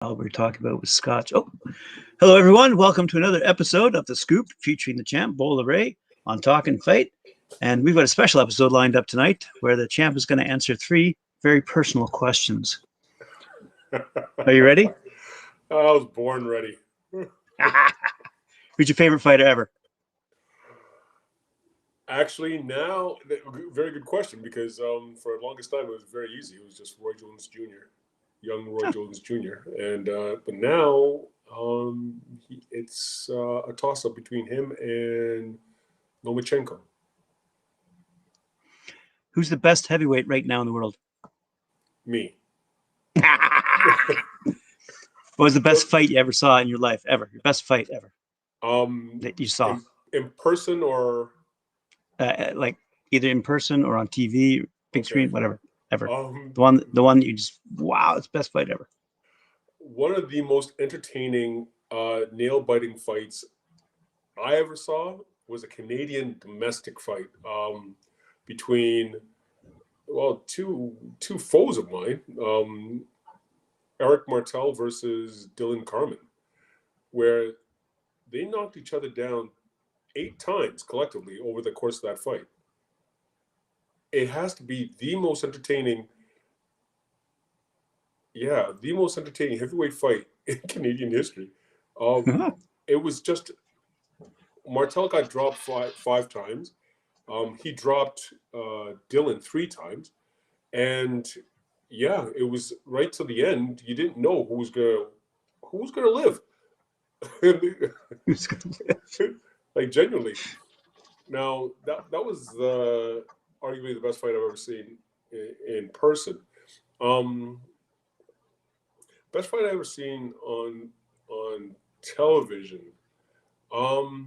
All we're talking about was scotch. Oh, hello everyone. Welcome to another episode of The Scoop featuring the champ, Bola Ray, on Talkin Fight. And we've got a special episode lined up tonight where the champ is going to answer three very personal questions. Are you ready? I was born ready. Who's your favorite fighter ever? Actually, now, very good question because for the longest time it was very easy. It was just Roy Jones Jr., young Roy Jones Jr. And but now it's a toss-up between him and Lomachenko. Who's the best heavyweight right now in the world? Me. What was the best fight you ever saw in your life, ever? Your best fight ever that you saw? In person or? Like either in person or on TV, big screen, whatever, ever. Um, the one that you just, wow, it's the best fight ever. One of the most entertaining nail-biting fights I ever saw was a Canadian domestic fight between, well, two foes of mine, Eric Martel versus Dylan Carmen, where they knocked each other down 8 times collectively over the course of that fight. It has to be the most entertaining heavyweight fight in Canadian history. It was just, Martel got dropped five times. He dropped Dylan 3 times. And yeah, it was right to the end. You didn't know who was gonna live. Like, genuinely. Now that was arguably the best fight I've ever seen in person. Best fight I've ever seen on television. Oh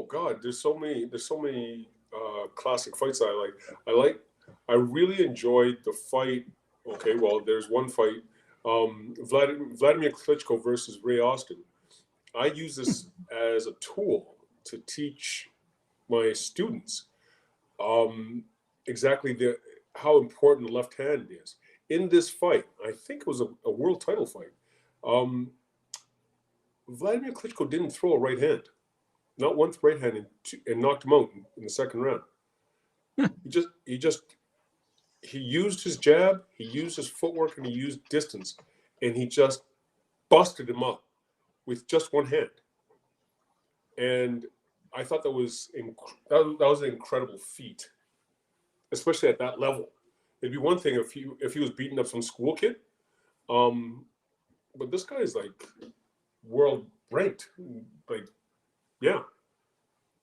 God, there's so many classic fights that I like. I really enjoyed the fight. Okay, well, there's one fight, Vladimir Klitschko versus Ray Austin. I use this as a tool to teach my students exactly how important the left hand is. In this fight, I think it was a world title fight. Vladimir Klitschko didn't throw a right hand, not one right hand, and knocked him out in the second round. He used his jab, he used his footwork, and he used distance, and he just busted him up with just one hand. And I thought that was an incredible feat, especially at that level. It'd be one thing if he was beating up some school kid, but this guy is like world ranked, like, yeah,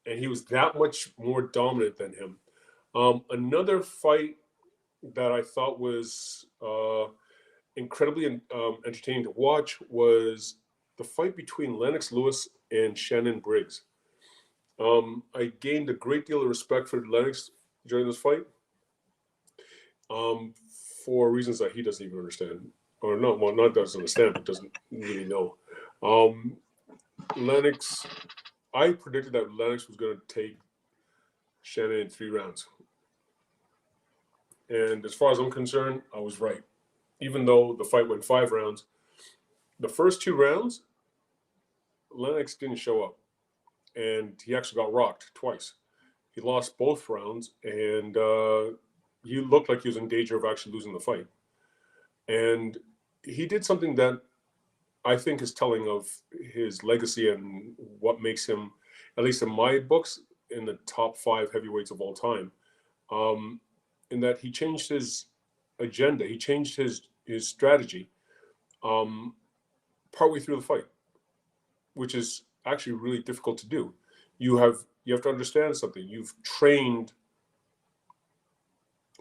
and he was that much more dominant than him. Another fight that I thought was incredibly entertaining to watch was the fight between Lennox Lewis and Shannon Briggs. I gained a great deal of respect for Lennox during this fight, for reasons that he doesn't even understand, or no, well, not doesn't understand, but doesn't really know. Lennox, I predicted that Lennox was going to take Shannon in 3 rounds, and as far as I'm concerned, I was right. Even though the fight went 5 rounds, the first 2 rounds, Lennox didn't show up, and he actually got rocked twice. He lost both rounds, and he looked like he was in danger of actually losing the fight. And he did something that I think is telling of his legacy and what makes him, at least in my books, in the top 5 heavyweights of all time. In that he changed his agenda, he changed his strategy partway through the fight, which is actually really difficult to do. You have to understand something. You've trained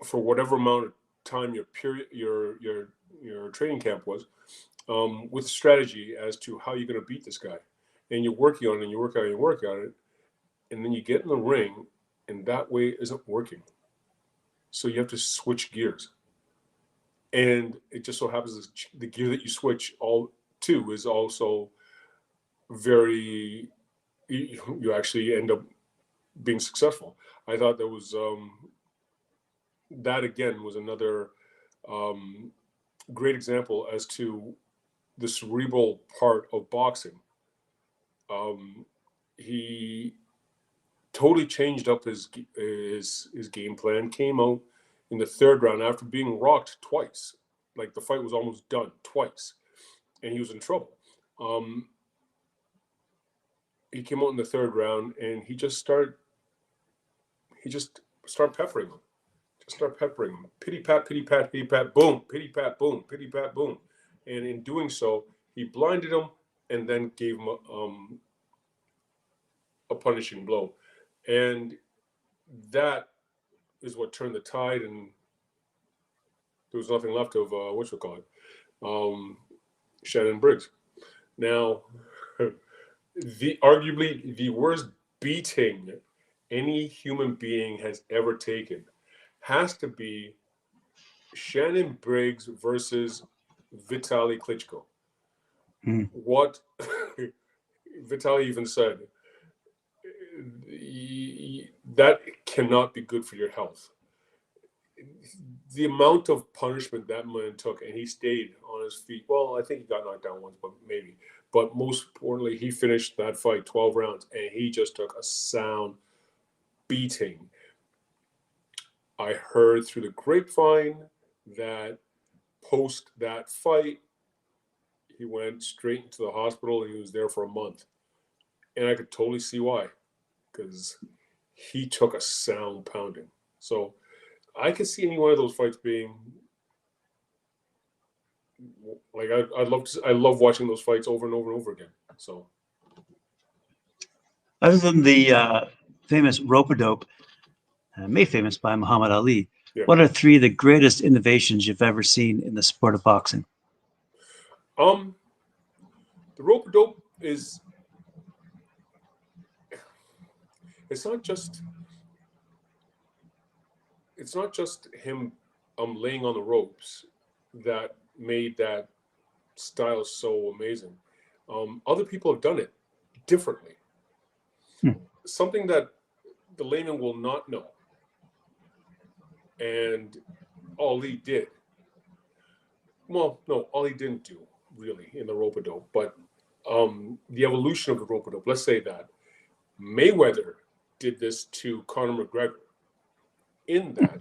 for whatever amount of time your training camp was, with strategy as to how you're going to beat this guy, and you're working on it, and you work on it, and then you get in the ring, and that way isn't working. So you have to switch gears, and it just so happens that the gear that you switch all to is also very. You actually end up being successful. I thought that was that again was another great example as to the cerebral part of boxing. He totally changed up his game plan. Came out in the third round after being rocked twice. Like the fight was almost done twice, and he was in trouble. He came out in the third round, and he just started peppering him. Just start peppering him. Pity pat, pity pat, pity pat, boom, pity pat, boom, pity pat, boom. And in doing so, he blinded him and then gave him a punishing blow. And that is what turned the tide, and there was nothing left of Shannon Briggs. Now, arguably the worst beating any human being has ever taken has to be Shannon Briggs versus Vitaly Klitschko. What Vitaly even said, that cannot be good for your health. The amount of punishment that man took, and he stayed on his feet. Well, I think he got knocked down once, but maybe. But most importantly, he finished that fight 12 rounds, and he just took a sound beating. I heard through the grapevine that post that fight, he went straight into the hospital and he was there for a month. And I could totally see why, because he took a sound pounding. So I could see any one of those fights being like I love watching those fights over and over and over again. So other than the famous rope-a-dope, made famous by Muhammad Ali, what are three of the greatest innovations you've ever seen in the sport of boxing? The rope-a-dope is, it's not just him laying on the ropes that made that style so amazing. Other people have done it differently. Something that the layman will not know. And Ali did. Well, no, Ali didn't do really in the rope-a-dope, but the evolution of the rope-a-dope, let's say that Mayweather did this to Conor McGregor. In that,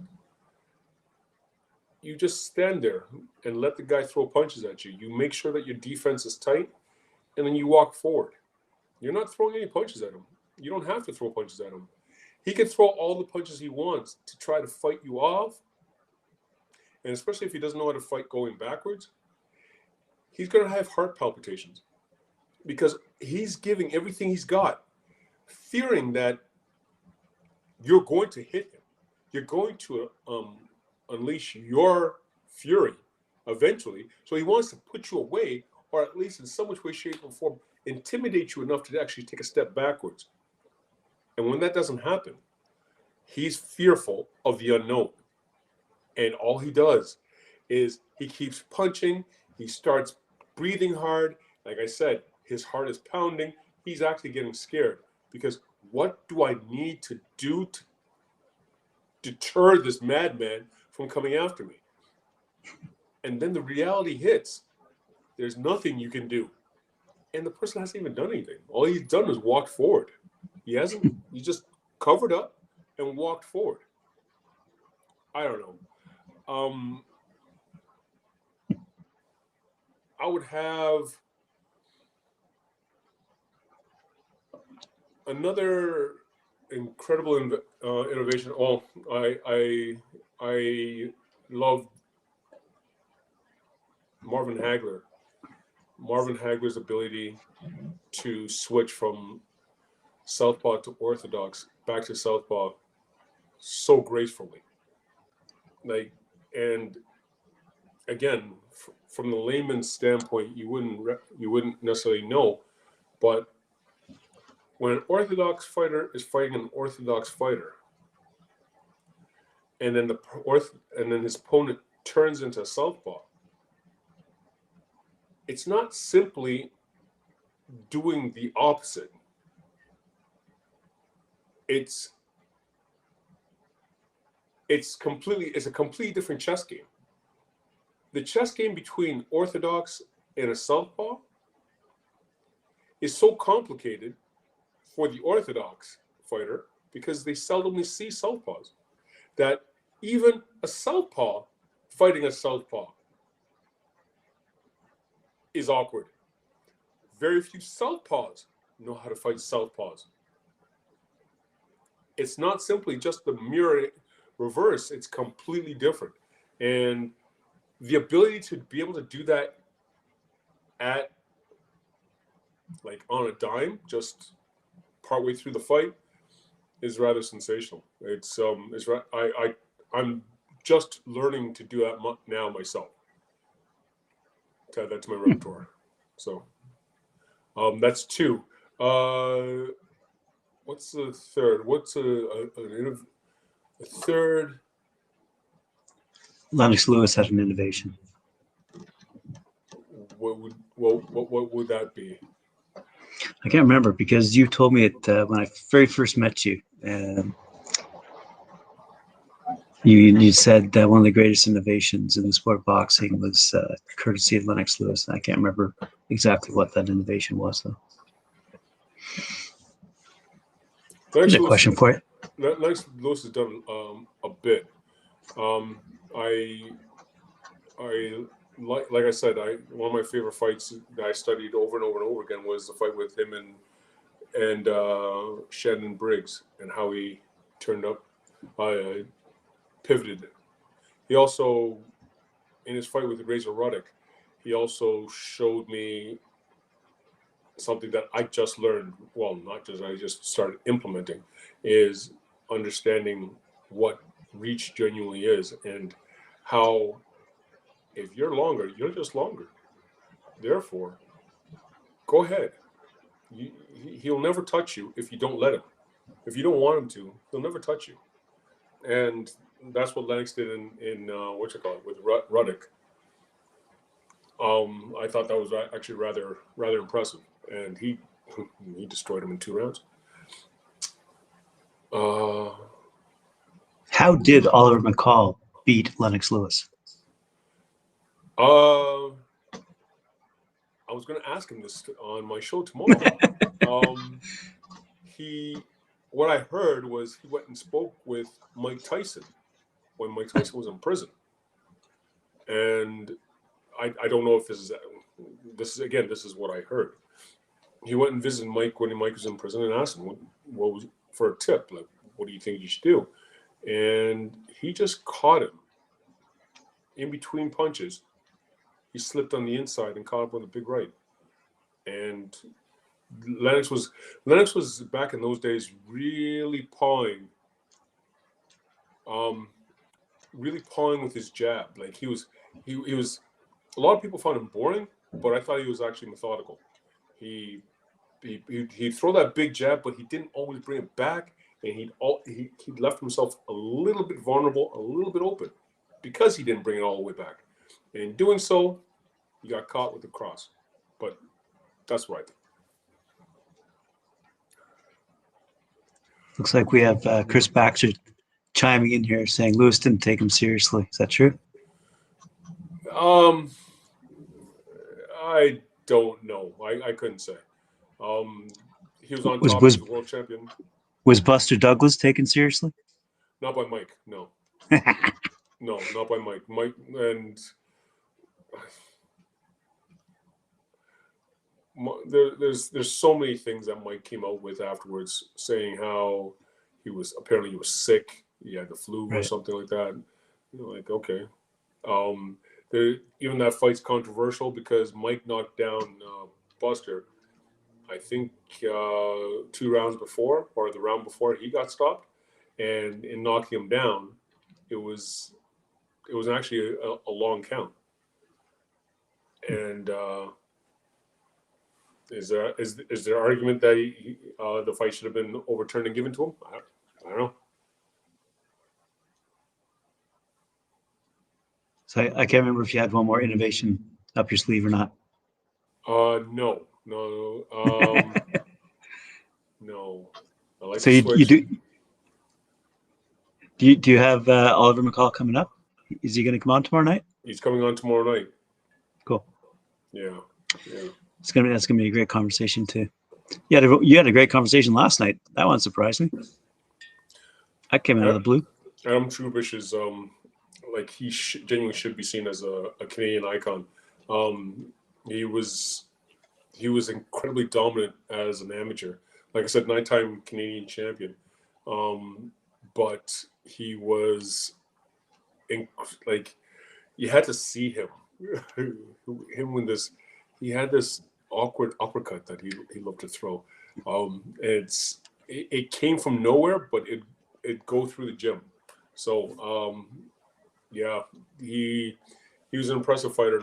you just stand there and let the guy throw punches at you. You make sure that your defense is tight, and then you walk forward. You're not throwing any punches at him. You don't have to throw punches at him. He can throw all the punches he wants to try to fight you off. And especially if he doesn't know how to fight going backwards, he's going to have heart palpitations because he's giving everything he's got, fearing that you're going to hit him. You're going to unleash your fury eventually. So he wants to put you away, or at least in some which way, shape, or form, intimidate you enough to actually take a step backwards. And when that doesn't happen, he's fearful of the unknown. And all he does is he keeps punching. He starts breathing hard. Like I said, his heart is pounding. He's actually getting scared because what do I need to do to deter this madman from coming after me? And then the reality hits. There's nothing you can do. And the person hasn't even done anything. All he's done is walked forward. He just covered up and walked forward. I don't know. I would have another incredible innovation. Oh, I love Marvin Hagler. Marvin Hagler's ability to switch from southpaw to orthodox back to southpaw so gracefully. And again, from the layman's standpoint, you wouldn't necessarily know, but when an orthodox fighter is fighting an orthodox fighter, and then his opponent turns into a southpaw, it's not simply doing the opposite. It's a completely different chess game. the chess game between orthodox and a southpaw is so complicated for the orthodox fighter because they seldomly see southpaws that even a southpaw fighting a southpaw is awkward. Very few southpaws know how to fight southpaws. It's not simply just the mirror reverse, it's completely different. And the ability to be able to do that at like on a dime, just partway through the fight, is rather sensational. I'm just learning to do that now myself. To add that to my repertoire. So that's two. What's the third? What's a third? Lennox Lewis had an innovation. What would that be? I can't remember because you told me it when I very first met you. You said that one of the greatest innovations in the sport of boxing was courtesy of Lennox Lewis. I can't remember exactly what that innovation was, though. Here's a question for you. Lennox Lewis has done a bit. Like I said, one of my favorite fights that I studied over and over and over again was the fight with him and Shannon Briggs, and how he turned up, pivoted. He also, in his fight with Razor Ruddock, he also showed me something that I just learned. Well, not just, I just started implementing, is understanding what reach genuinely is, and how if you're longer, you're just longer. Therefore, go ahead. He'll never touch you if you don't let him. If you don't want him to, he'll never touch you. And that's what Lennox did in with Ruddock. I thought that was actually rather impressive, and he destroyed him in 2 rounds. How did Oliver Mccall beat Lennox Lewis? I was going to ask him this on my show tomorrow. What I heard was he went and spoke with Mike Tyson when Mike Tyson was in prison, and I don't know if this is what I heard. He went and visited Mike when Mike was in prison and asked him what was for a tip, like, what do you think you should do? And he just caught him in between punches. He slipped on the inside and caught him with a big right. And Lennox was back in those days really pawing with his jab. Like he was a lot of people found him boring, but I thought he was actually methodical. He'd throw that big jab, but he didn't always bring it back, and he left himself a little bit vulnerable, a little bit open, because he didn't bring it all the way back. And in doing so, he got caught with the cross. But that's right. Looks like we have Chris Baxter chiming in here saying Lewis didn't take him seriously. Is that true? I don't know. I couldn't say. He was on top as the world champion. Was Buster Douglas taken seriously? Not by Mike, no. No, not by Mike. Mike and there's so many things that Mike came out with afterwards, saying how he was sick, he had the flu or something like that. Like, okay. Even that fight's controversial because Mike knocked down Buster, I think 2 rounds before, or the round before he got stopped, and in knocking him down, it was actually a long count. And is there argument that the fight should have been overturned and given to him? I don't know. So I can't remember if you had one more innovation up your sleeve or not. No. No. I like so you do. Do you have Oliver Mccall coming up? Is he going to come on tomorrow night? He's coming on tomorrow night. Cool. Yeah. That's gonna be a great conversation too. You had a great conversation last night. That one surprised me. I came out of the blue. Adam Trubish is like he genuinely should be seen as a Canadian icon. He was incredibly dominant as an amateur. Like I said, 9-time Canadian champion. But he was like you had to see him. When he had this awkward uppercut that he loved to throw. It came from nowhere, but it go through the gym. So yeah, he was an impressive fighter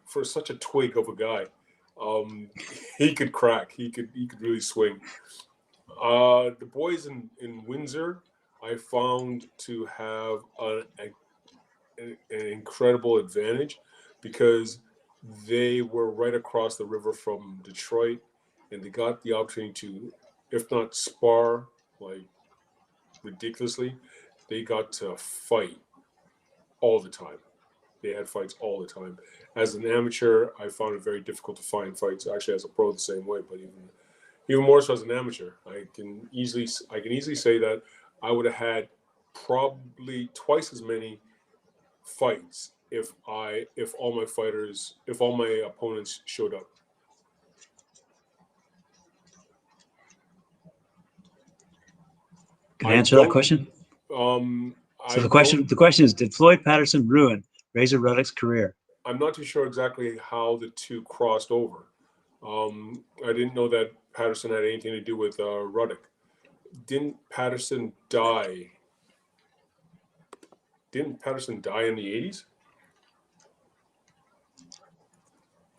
for such a twig of a guy. He could crack. He could really swing. The boys in Windsor, I found to have an incredible advantage because they were right across the river from Detroit, and they got the opportunity to, if not spar like ridiculously, they got to fight all the time. They had fights all the time. As an amateur, I found it very difficult to find fights. Actually, as a pro, the same way. But even more so as an amateur, I can easily say that I would have had probably twice as many fights if all my opponents showed up. Can I answer that question? So the question is, did Floyd Patterson ruin Razor Ruddock's career? I'm not too sure exactly how the two crossed over. I didn't know that Patterson had anything to do with Ruddock. Didn't Patterson die in the 80s?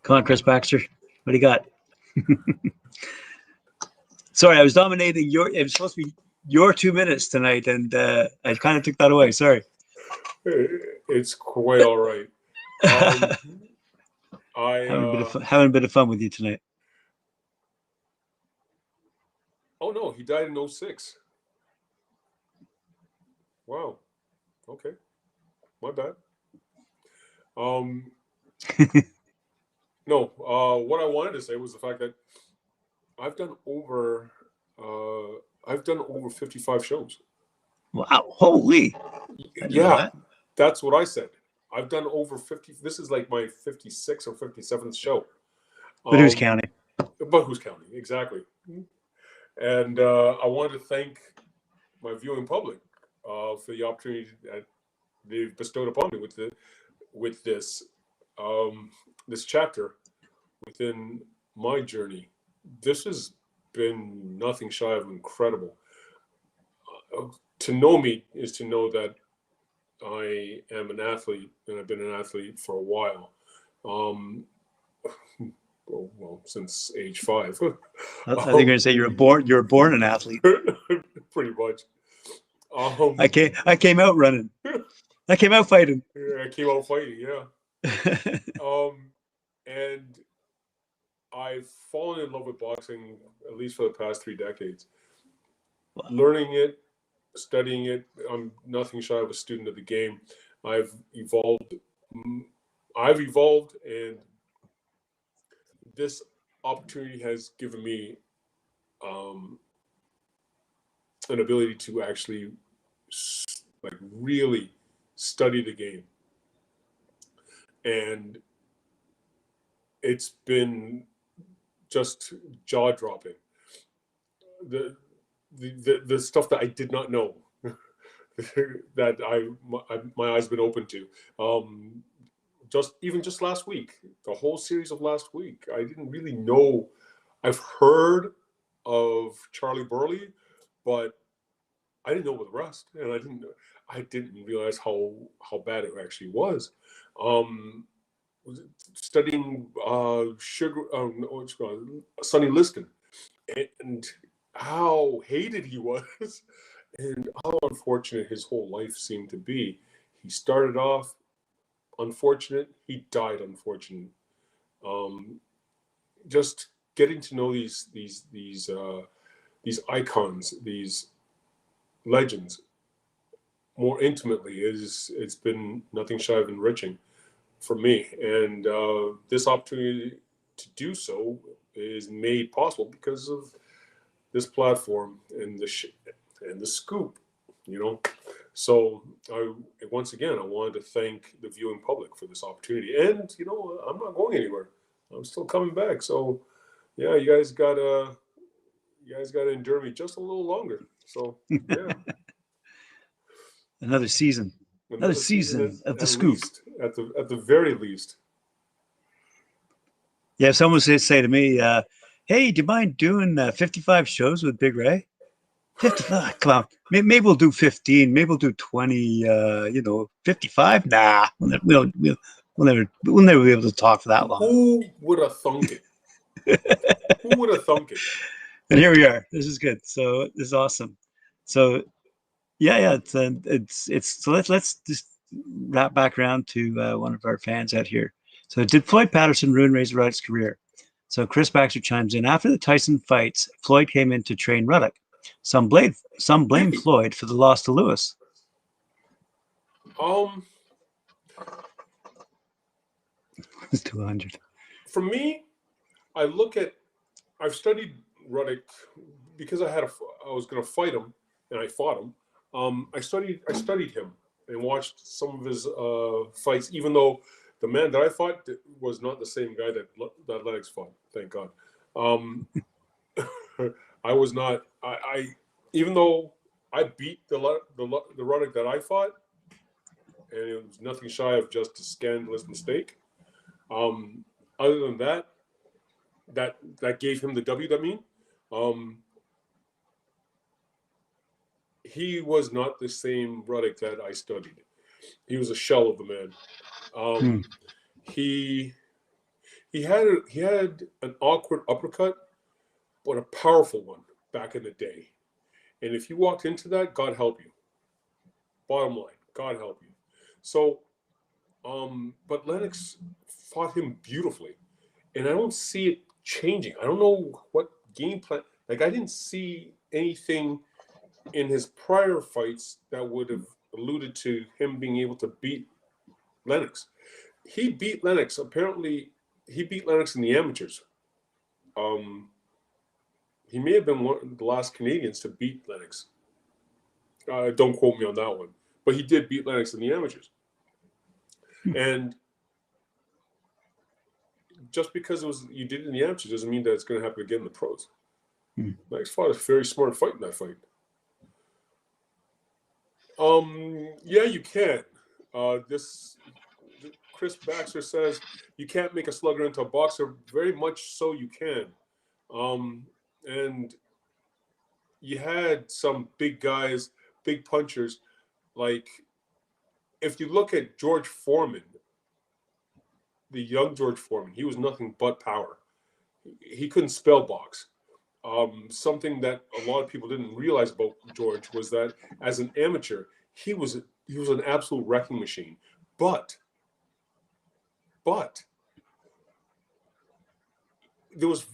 Come on, Chris Baxter. What do you got? Sorry, I was dominating it was supposed to be your 2 minutes tonight, and I kind of took that away. Sorry. It's quite all right. Having a bit of fun with you tonight. Oh no, he died in 2006. Wow. Okay. My bad. No, what I wanted to say was the fact that I've done over 55 shows. Wow, holy. Yeah, that's what I said. I've done over 50. This is like my 56th or 57th show. But who's counting? But who's counting? Exactly. And I wanted to thank my viewing public for the opportunity that they've bestowed upon me with this chapter within my journey. This has been nothing shy of incredible. To know me is to know that I am an athlete, and I've been an athlete for a while. Well, since age 5. I think you're going to say you were born an athlete. Pretty much. I came out running. I came out fighting. I came out fighting, yeah. And I've fallen in love with boxing at least for the past 3 decades. Wow. Learning it, studying it. I'm nothing shy of a student of the game. I've evolved, and this opportunity has given me an ability to actually really study the game, and it's been just jaw-dropping. The stuff that I did not know that my eyes been open to. Just last week, the whole series of last week, I didn't really know. I've heard of Charlie Burley, but I didn't know about the rest, and I didn't realize how bad it actually was. Studying Sonny Liston, and how hated he was, and how unfortunate his whole life seemed to be. He started off unfortunate, he died unfortunate. Just getting to know these icons, these legends more intimately it's been nothing shy of enriching. for me. And this opportunity to do so is made possible because of this platform and the scoop, you know. So once again, I wanted to thank the viewing public for this opportunity. And, you know, I'm not going anywhere. I'm still coming back. So, yeah, you guys gotta endure me just a little longer. So, yeah. Another season. Another season of the scoop. Least, at the very least. Yeah, if someone say to me, hey, do you mind doing 55 shows with Big Ray? 55, come on. Maybe we'll do 15. Maybe we'll do 20. 55. Nah, we'll never be able to talk for that long. Who would have thunk it? Who would have thunk it? And here we are. This is good. So this is awesome. So yeah. It's so let's just wrap back around to one of our fans out here. So did Floyd Patterson ruin Razor Ruddock's career? So Chris Baxter chimes in. After the Tyson fights, Floyd came in to train Ruddock. Some blame Floyd for the loss to Lewis. It's 200. For me, I've studied Ruddock because I was going to fight him, and I fought him. I studied him and watched some of his fights, even though the man that I fought was not the same guy that Lennox fought. Thank God. I was not. Even though I beat the Ruddock that I fought, and it was nothing shy of just a scandalous mistake. Other than that gave him the W. That mean, he was not the same Ruddock that I studied. He was a shell of the man. He had an awkward uppercut, but a powerful one back in the day. And if you walked into that, God help you. Bottom line, God help you. So, but Lennox fought him beautifully, and I don't see it changing. I don't know what game plan. Like, I didn't see anything in his prior fights that would have alluded to him being able to beat Lennox. He beat Lennox. Apparently, he beat Lennox in the amateurs. He may have been one of the last Canadians to beat Lennox. Don't quote me on that one. But he did beat Lennox in the amateurs. And just because you did it in the amateurs doesn't mean that it's going to happen again in the pros. Lennox fought a very smart fight in that fight. Yeah, you can. Chris Baxter says you can't make a slugger into a boxer. Very much so you can. And you had some big guys, big punchers. Like, if you look at George Foreman, the young George Foreman, he was nothing but power. He couldn't spell box. Something that a lot of people didn't realize about George was that as an amateur, he was an absolute wrecking machine. But there was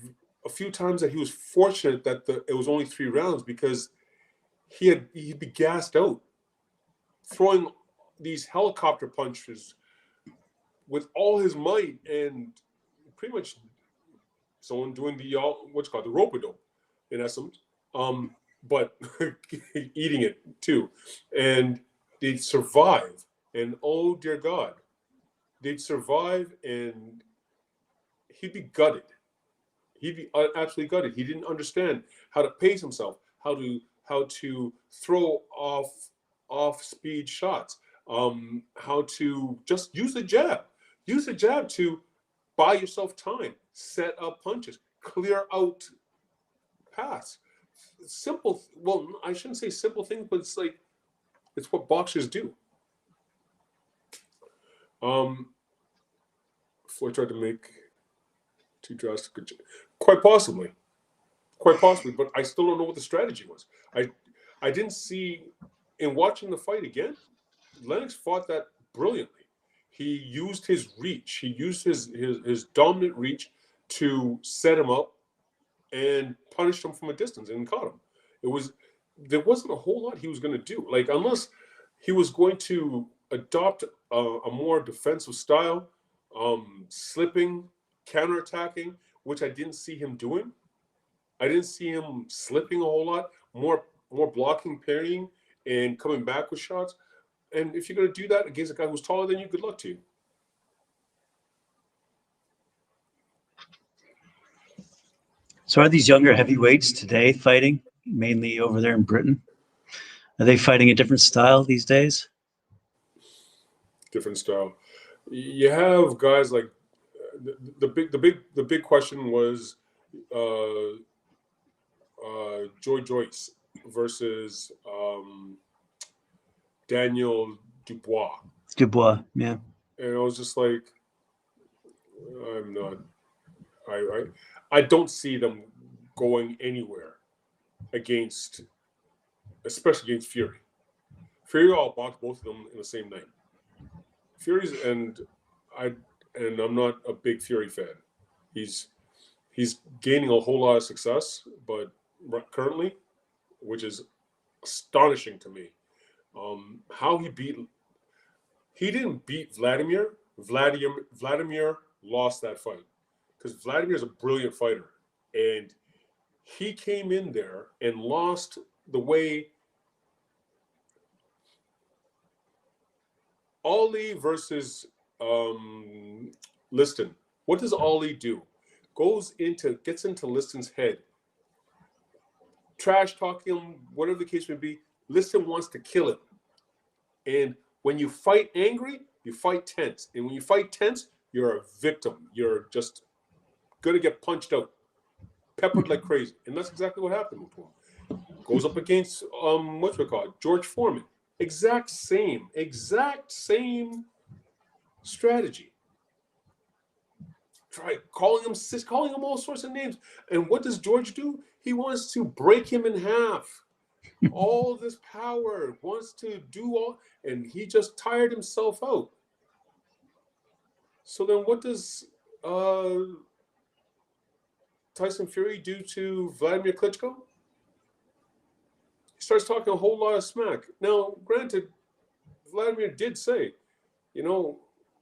a few times that he was fortunate that it was only 3 rounds, because he'd be gassed out, throwing these helicopter punches with all his might, and pretty much someone doing the what's called the rope-a-dope in essence, but eating it too, and they'd survive. And oh dear God, they'd survive, and he'd be gutted. He'd be absolutely gutted. He didn't understand how to pace himself, how to throw off speed shots, how to just use the jab. Use the jab to buy yourself time, set up punches, clear out paths. Simple. Well, I shouldn't say simple things, but it's what boxers do. Floyd tried to make too drastic. Quite possibly, but I still don't know what the strategy was. I didn't see, in watching the fight again, Lennox fought that brilliantly. He used his reach. He used his dominant reach to set him up and punished him from a distance and caught him. There wasn't a whole lot he was going to do. Like, unless he was going to adopt a more defensive style, slipping, counterattacking, which I didn't see him doing. I didn't see him slipping a whole lot. More blocking, parrying, and coming back with shots. And if you're going to do that against a guy who's taller than you, good luck to you. So are these younger heavyweights today fighting mainly over there in Britain? Are they fighting a different style these days? Different style. You have guys like the big question was Joy Joyce versus Daniel Dubois. Dubois, yeah. And I was just like, I don't see them going anywhere against, especially against Fury. Fury, I'll box both of them in the same night. Fury's and I'm not a big Fury fan. He's gaining a whole lot of success, but currently, which is astonishing to me, how he didn't beat Vladimir. Vladimir lost that fight because Vladimir's a brilliant fighter, and he came in there and lost the way Ali versus Liston. What does Ali do? Gets into Liston's head, trash talking him, whatever the case may be. Liston wants to kill him, and when you fight angry, you fight tense, and when you fight tense, you're a victim. You're just gonna get punched out, peppered like crazy, and that's exactly what happened with him. Goes up against George Foreman. Exact same strategy. Try calling him all sorts of names. And what does George do? He wants to break him in half. All this power, wants to do all, and he just tired himself out. So then what does Tyson Fury do to Vladimir Klitschko? He starts talking a whole lot of smack. Now, granted, Vladimir did say,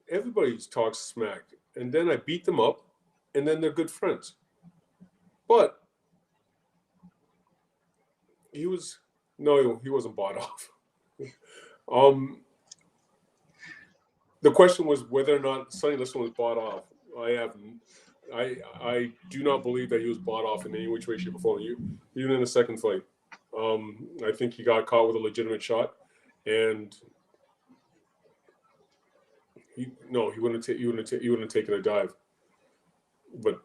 everybody talks smack. And then I beat them up, and then they're good friends. But he wasn't bought off. The question was whether or not Sonny Liston was bought off. I do not believe that he was bought off in any which way, shape, or form. Even in the second fight. I think he got caught with a legitimate shot, and he wouldn't have taken a dive. But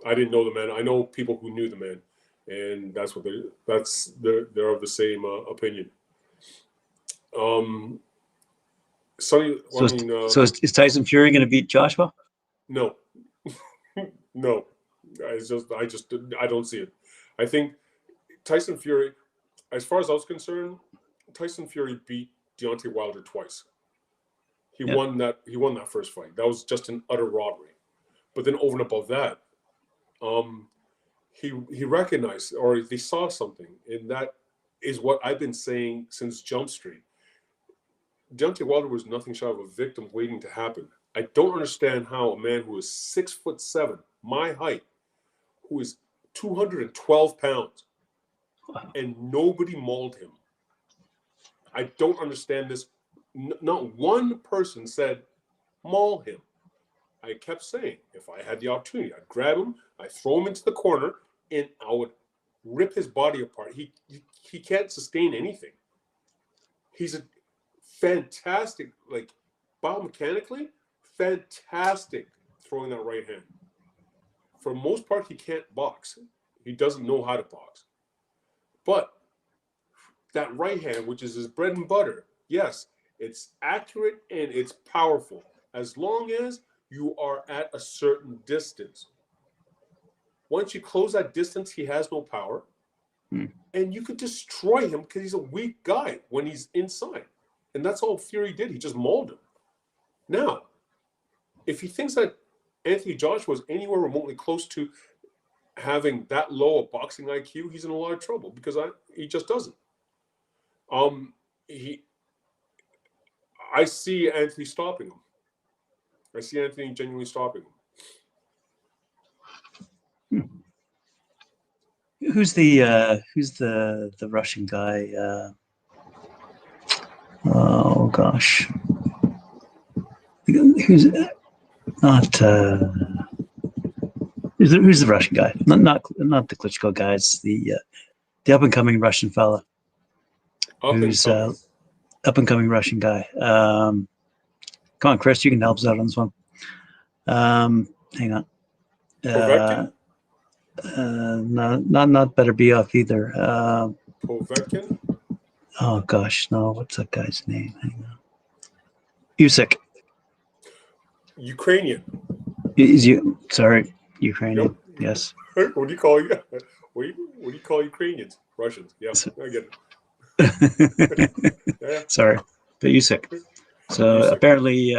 I didn't know the man. I know people who knew the man, and they're of the same opinion. Is Tyson Fury going to beat Joshua? No, no. I don't see it. I think Tyson Fury, as far as I was concerned, Tyson Fury beat Deontay Wilder twice. He won that first fight. That was just an utter robbery. But then over and above that, he recognized, or they saw something, and that is what I've been saying since Jump Street. Deontay Wilder was nothing short of a victim waiting to happen. I don't understand how a man who is 6'7", my height, who is 212 pounds, and nobody mauled him. I don't understand this. Not one person said, maul him. I kept saying, if I had the opportunity, I'd grab him, I'd throw him into the corner, and I would rip his body apart. He can't sustain anything. He's a fantastic, biomechanically, fantastic throwing that right hand. For the most part, he can't box. He doesn't know how to box. But that right hand, which is his bread and butter, yes, it's accurate and it's powerful as long as you are at a certain distance. Once you close that distance, he has no power. And you could destroy him because he's a weak guy when he's inside. And that's all Fury did. He just mauled him. Now, if he thinks that Anthony Joshua was anywhere remotely close to having that low a boxing IQ, he's in a lot of trouble because he just doesn't. I see Anthony stopping him. I see Anthony genuinely stopping him. Who's the Russian guy? Oh gosh, who's not? Who's the Russian guy? Not the Klitschko guy. It's the up and coming Russian fella. Who's up and coming Russian guy? Come on, Chris, you can help us out on this one. Hang on. No, not better be off either. Povetkin? Oh gosh, no. What's that guy's name? Hang on. Usyk. Ukrainian. Is you? Sorry, Ukrainian. Yep. Yes. What do you call you? What do you call Ukrainians? Russians. Yeah, I get it. Yeah. Sorry, but Usyk. So Usyk. apparently,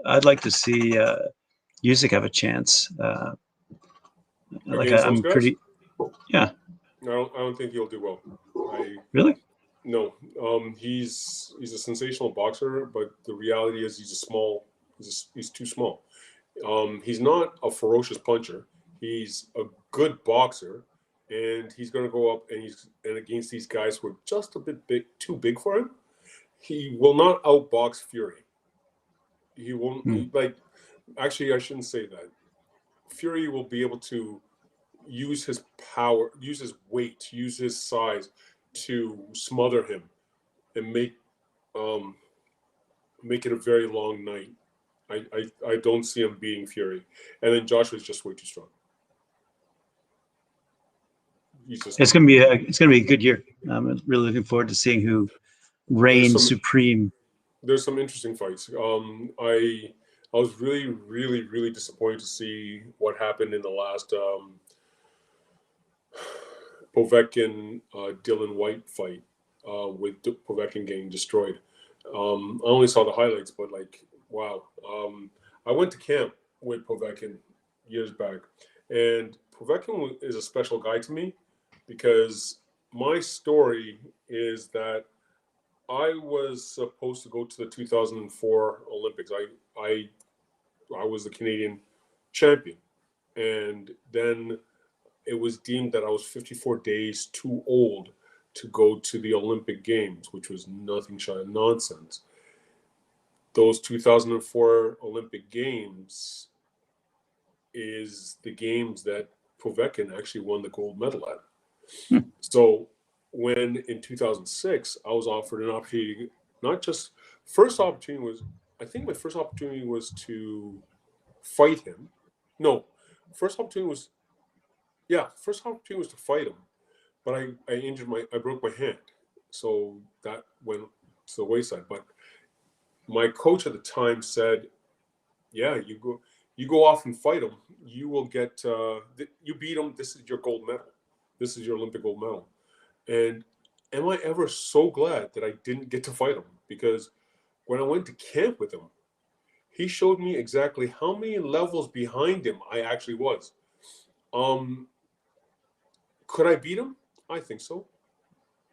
I'd like to see Usyk have a chance. I'm pretty. Yeah. I don't think he'll do well. Really? No. He's a sensational boxer, but the reality is he's too small. He's not a ferocious puncher. He's a good boxer, and he's going to go up and against these guys who are just a bit too big for him. He will not outbox Fury. He won't. Actually, I shouldn't say that. Fury will be able to use his power, use his weight, use his size to smother him and make it a very long night. I don't see him beating Fury, and then Joshua's just way too strong. It's gonna be a good year. I'm really looking forward to seeing who reigns supreme. There's some interesting fights. I was really, really, really disappointed to see what happened in the last Povetkin Dylan White fight with Povetkin getting destroyed. I only saw the highlights, but wow. I went to camp with Povetkin years back, and Povetkin is a special guy to me because my story is that I was supposed to go to the 2004 Olympics. I was the Canadian champion, and then it was deemed that I was 54 days too old to go to the Olympic Games, which was nothing short of nonsense. Those 2004 Olympic Games is the games that Povetkin actually won the gold medal at. So when in 2006, I was offered an opportunity, my first opportunity was to fight him. No, first opportunity was to fight him, but I broke my hand. So that went to the wayside. But my coach at the time said, yeah, you go off and fight him. You will get, you beat him. This is your gold medal. This is your Olympic gold medal. And am I ever so glad that I didn't get to fight him? Because when I went to camp with him, he showed me exactly how many levels behind him I actually was. Could I beat him? I think so.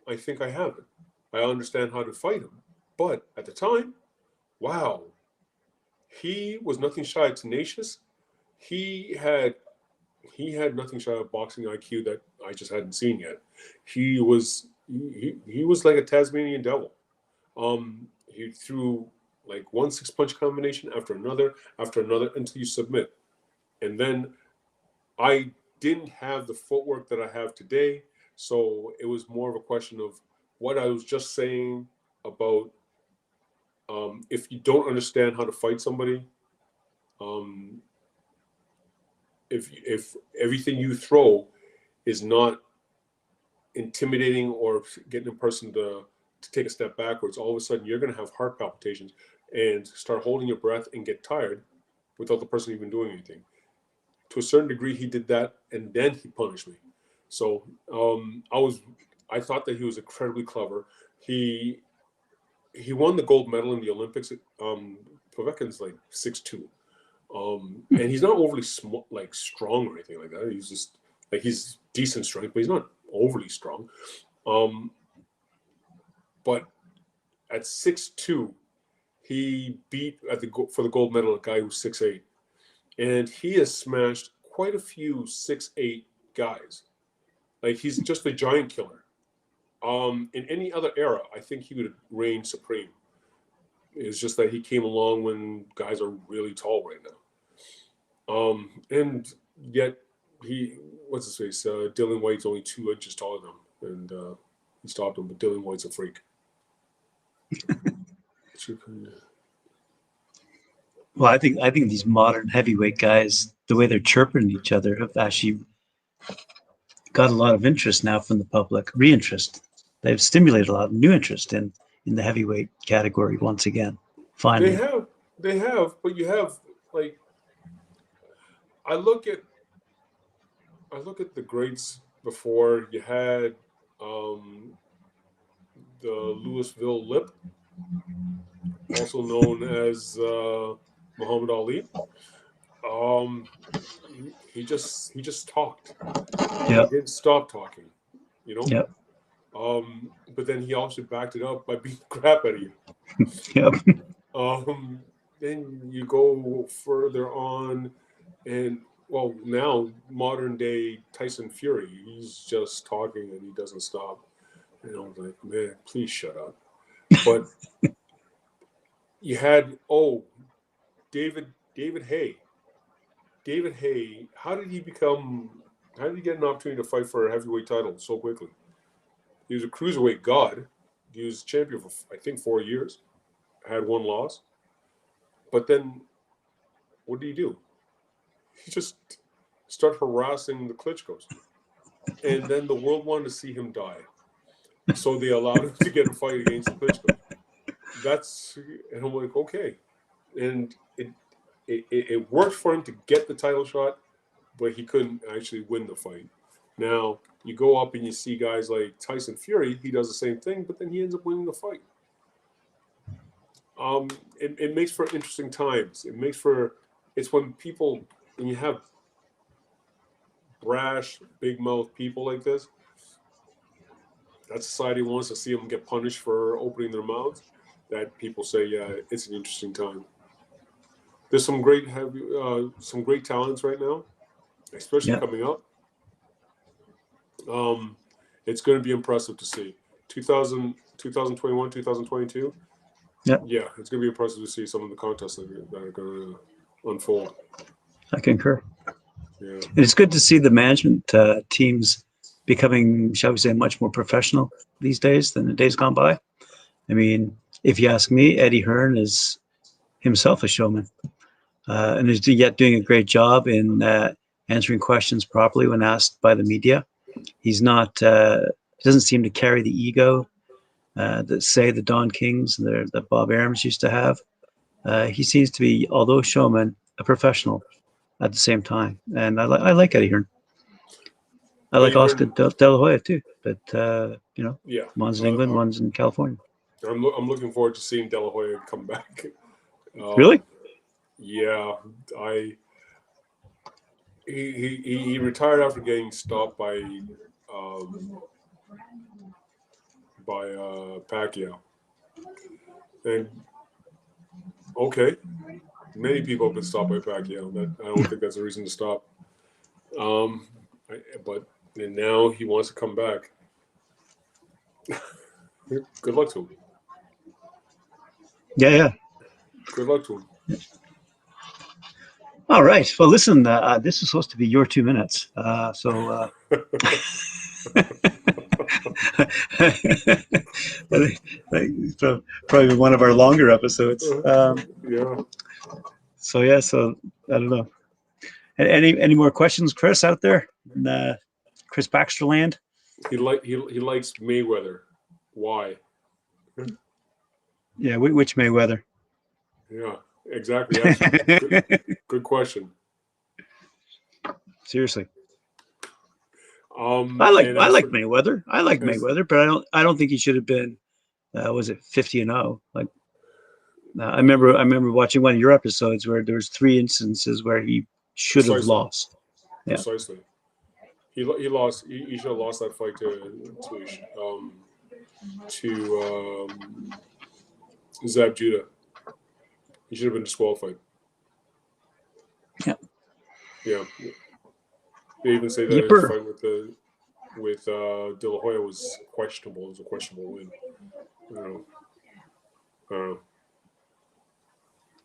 I think I have it. I understand how to fight him. But at the time, wow, he was nothing shy of tenacious. He had nothing shy of boxing IQ that I just hadn't seen yet. He was like a Tasmanian devil. He threw like 1 6-punch combination after another until you submit. And then I didn't have the footwork that I have today, so it was more of a question of what I was just saying about if you don't understand how to fight somebody, if everything you throw is not intimidating or getting a person to take a step backwards, all of a sudden you're going to have heart palpitations and start holding your breath and get tired without the person even doing anything. To a certain degree, he did that, and then he punished me. So I thought that he was incredibly clever. He won the gold medal in the Olympics. Povetkin's like 6'2", and he's not overly strong or anything like that. He's just he's decent strength, but he's not overly strong. But at 6'2", he beat for the gold medal a guy who's 6'8", and he has smashed quite a few 6'8" guys. Like, he's just a giant killer. In any other era, I think he would have reigned supreme. It's just that he came along when guys are really tall right now. And yet what's his face? Dylan White's only 2 inches taller than him, and he stopped him. But Dylan White's a freak. Well, I think these modern heavyweight guys, the way they're chirping each other, have actually got a lot of interest now from the public. Re-interest. They've stimulated a lot of new interest in the heavyweight category once again. Finally, they have, but you have, like, I look at the greats before. You had the Louisville Lip, also known as Muhammad Ali. He just talked. Yep. He didn't stop talking, you know. Yep. But then he also backed it up by beating the crap out of you. Yep. Then you go further on, and well, now modern day Tyson Fury, he's just talking and he doesn't stop. And I was like, man, please shut up. But you had David Hay. David Hay, how did he get an opportunity to fight for a heavyweight title so quickly? He was a cruiserweight god. He was champion for, I think, 4 years. Had 1 loss. But then, what did he do? He just started harassing the Klitschko's. And then the world wanted to see him die. So they allowed him to get a fight against the Klitschko's. And I'm like, okay. And it worked for him to get the title shot, but he couldn't actually win the fight. Now, you go up and you see guys like Tyson Fury, he does the same thing, but then he ends up winning the fight. It makes for interesting times. It's when you have brash, big mouth people like this, that society wants to see them get punished for opening their mouths, that people say, yeah, it's an interesting time. There's some great talents right now, especially coming up. It's going to be impressive to see. 2021, 2022. Yeah, it's going to be impressive to see some of the contests that are going to unfold. I concur. Yeah. And it's good to see the management teams becoming, shall we say, much more professional these days than the days gone by. I mean, if you ask me, Eddie Hearn is himself a showman, and is yet doing a great job in answering questions properly when asked by the media. He's not, he doesn't seem to carry the ego that, say, the Don Kings that Bob Arams used to have. He seems to be, although showman, a professional at the same time. And I like Eddie Hearn. I like Oscar De La Hoya too, but one's in England, one's in California. I'm looking forward to seeing De La Hoya come back. Really? Yeah, he retired after getting stopped by Pacquiao, and okay, many people have been stopped by Pacquiao. I don't think that's a reason to stop. But now he wants to come back. Good luck to him. Yeah. Good luck to him. All right. Well, listen, this is supposed to be your 2 minutes. So probably one of our longer episodes. Yeah. So I don't know. Any more questions, Chris, out there in Chris Baxter land? He likes Mayweather. Why? Yeah, which Mayweather? Yeah, exactly. Good question. Seriously. I like Mayweather. I like Mayweather, but I don't think he should have been. Was it 50-0? Like, I remember watching one of your episodes where there was 3 instances where he should have lost. Yeah. Precisely. He lost. He should have lost that fight to Zab Judah. He should have been disqualified. Yeah. Yeah. They even say that his Yipper. fight with De La Hoya was questionable. It was a questionable win. I don't know.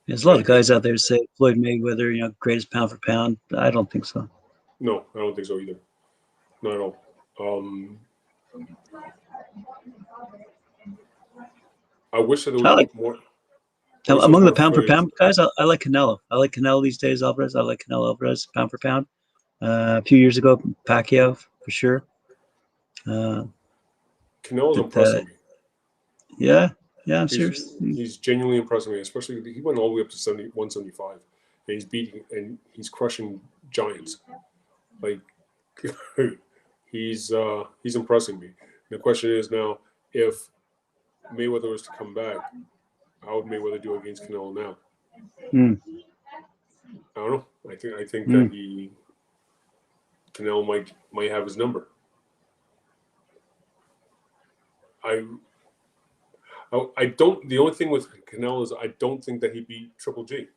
There's a lot of guys out there who say Floyd Mayweather, greatest pound for pound. I don't think so. No, I don't think so either. Not at all. I wish that there was more. Among the pound for pound guys, I like Canelo. I like Canelo these days. Alvarez. I like Canelo Alvarez pound for pound. A few years ago, Pacquiao for sure. Canelo's impressing me. Yeah, I'm serious. He's genuinely impressing me, especially he went all the way up to 175, and he's crushing giants. Like he's impressing me. The question is now, if Mayweather was to come back, how would Mayweather do against Canelo now? I don't know. I think that Canelo might have his number. I don't. The only thing with Canelo is I don't think that he beat Triple G.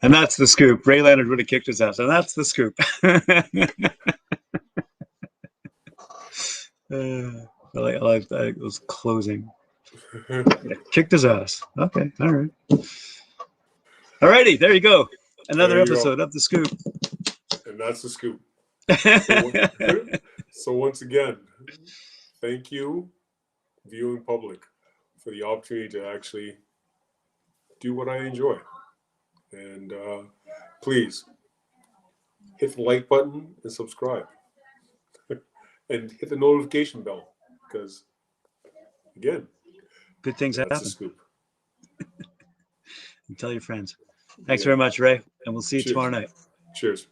And that's the scoop. Ray Leonard would have kicked his ass, and that's the scoop. I like that. It was closing. Kicked his ass. Okay, all right. All righty, there you go. Another episode of The Scoop. And that's The Scoop. So once again, thank you, viewing public, for the opportunity to actually do what I enjoy. And please hit the like button and subscribe. And hit the notification bell, because, again, good things happen. That's The Scoop. And tell your friends. Thanks very much, Ray. And we'll see you tomorrow night. Cheers.